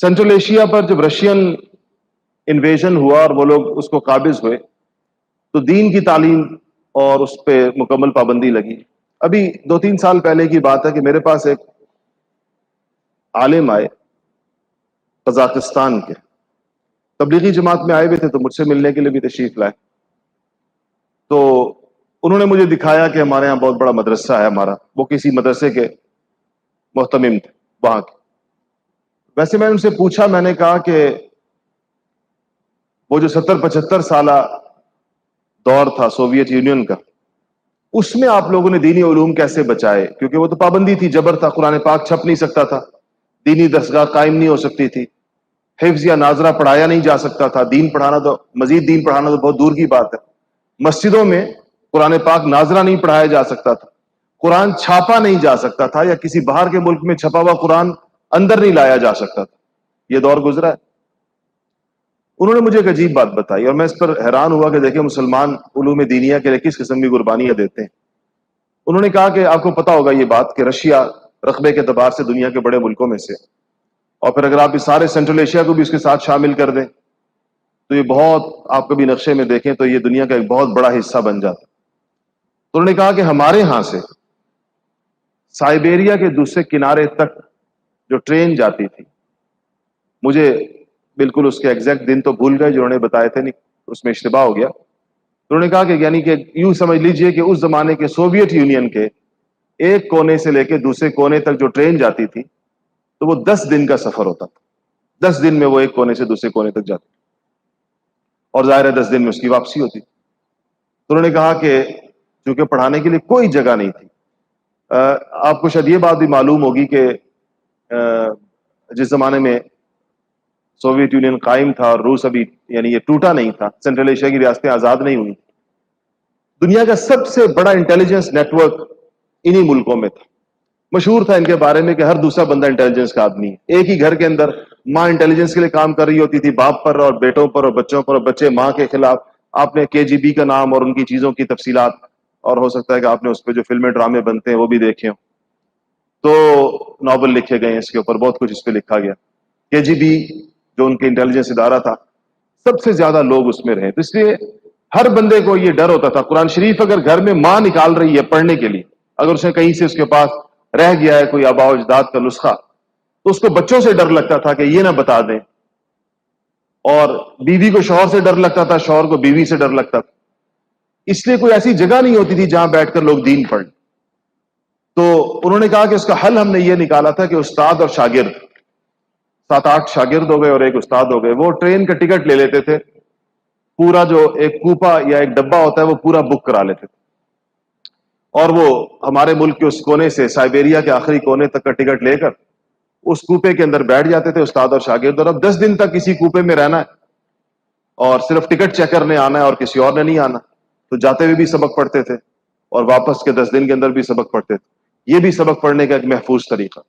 Central Asia पर जब Russian invasion हुआ और वो लोग उसको काबिज हुए तो दीन की तालीम और उस पर मुकम्मल पाबंदी लगी। अभी 2-3 साल पहले की बात है कि मेरे पास एक आलिम आए कजाकिस्तान के, तबलीगी जमात में आए हुए थे, तो मुझसे मिलने के लिए भी तशरीफ लाए। तो उन्होंने मुझे दिखाया कि हमारे यहाँ बहुत बड़ा मदरसा है हमारा, वो किसी मदरसे के मोहतमिम थे वहां के। वैसे मैंने उनसे पूछा, मैंने कहा कि वो जो 70-75 साला दौर था सोवियत यूनियन का, उसमें आप लोगों ने दीनी उलूम कैसे बचाए? क्योंकि वो तो पाबंदी थी, जबर था, कुरान पाक छप नहीं सकता था, दीनी दरगाह कायम नहीं हो सकती थी, हिफ्ज या नाजरा पढ़ाया नहीं जा सकता था, दीन पढ़ाना तो मजीद दीन पढ़ाना तो बहुत दूर की बात है। मस्जिदों में कुरान पाक नाजरा नहीं पढ़ाया जा सकता था, कुरान छापा नहीं जा सकता था, या किसी बाहर के मुल्क में छपा हुआ कुरान अंदर नहीं लाया जा सकता था। यह दौर गुजरा है। उन्होंने मुझे एक अजीब बात बताई और मैं इस पर हैरान हुआ कि देखिए मुसलमान उलूम दीनिया के लिए किस किस्म की कुर्बानियां देते हैं। उन्होंने कहा कि आपको पता होगा ये बात कि रशिया रकबे के एतबार से दुनिया के बड़े मुल्कों में से, और फिर अगर आप इस सारे सेंट्रल एशिया को भी इसके साथ शामिल कर दें तो ये बहुत, आप कभी नक्शे में देखें तो ये दुनिया का एक बहुत बड़ा हिस्सा बन जाता। तो उन्होंने कहा कि हमारे यहां से साइबेरिया के दूसरे किनारे तक जो ट्रेन जाती थी, मुझे बिल्कुल उसके एग्जैक्ट दिन तो भूल गए जो उन्होंने बताए थे, नहीं उसमें इश्तिबा हो गया। तो उन्होंने कहा कि यानी कि यूं समझ लीजिए कि उस जमाने के सोवियत यूनियन के एक कोने से लेकर दूसरे कोने तक जो ट्रेन जाती थी तो वो 10 दिन का सफर होता था। 10 दिन में वो एक कोने से दूसरे कोने तक जाती, और जाहिर है 10 दिन में उसकी वापसी होती। तो उन्होंने कहा कि चूंकि पढ़ाने के लिए कोई जगह नहीं थी, आपको शायद ये बात भी मालूम होगी कि जिस जमाने में सोवियत यूनियन कायम था और रूस अभी यानी ये टूटा नहीं था, सेंट्रल एशिया की रियासतें आजाद नहीं हुई, दुनिया का सबसे बड़ा इंटेलिजेंस नेटवर्क इन्हीं मुल्कों में था। मशहूर था इनके बारे में कि हर दूसरा बंदा इंटेलिजेंस का आदमी है। एक ही घर के अंदर माँ इंटेलिजेंस के लिए काम कर रही होती थी, बाप पर और बेटों पर और बच्चों पर, और बच्चे माँ के खिलाफ। आपने केजीबी का नाम और उनकी चीजों की तफसीलात, और हो सकता है कि आपने उस पर जो फिल्में ड्रामे बनते हैं वो भी देखे हो, तो नॉवल लिखे गए इसके ऊपर, बहुत कुछ इस पर लिखा गया। केजीबी जो उनके इंटेलिजेंस इदारा था, सबसे ज्यादा लोग उसमें रहे। तो इसलिए हर बंदे को यह डर होता था, कुरान शरीफ अगर घर में मां निकाल रही है पढ़ने के लिए, अगर उसने कहीं से उसके पास रह गया है कोई आबा अजदाद का नुस्खा, तो उसको बच्चों से डर लगता था कि ये ना बता दें, और बीवी को शौहर से डर लगता था, शौहर को बीवी से डर लगता था। इसलिए कोई ऐसी जगह नहीं होती थी जहां बैठकर लोग दीन पढ़। तो उन्होंने कहा कि उसका हल हमने ये निकाला था कि उस्ताद और शागिर्द, 7-8 शागिर्द हो गए और एक उस्ताद हो गए, वो ट्रेन का टिकट ले लेते थे, पूरा जो एक कूपा या एक डब्बा होता है वो पूरा बुक करा लेते थे, और वो हमारे मुल्क के उस कोने से साइबेरिया के आखिरी कोने तक का टिकट लेकर उस कूपे के अंदर बैठ जाते थे उस्ताद और शागिर्द। और अब 10 दिन तक किसी कूपे में रहना है और सिर्फ टिकट चेक करने आना है और किसी और ने नहीं आना। तो जाते हुए भी सबक पढ़ते थे और वापस के 10 दिन के अंदर भी सबक पढ़ते थे। ये भी सबक पढ़ने का एक महफूज तरीका।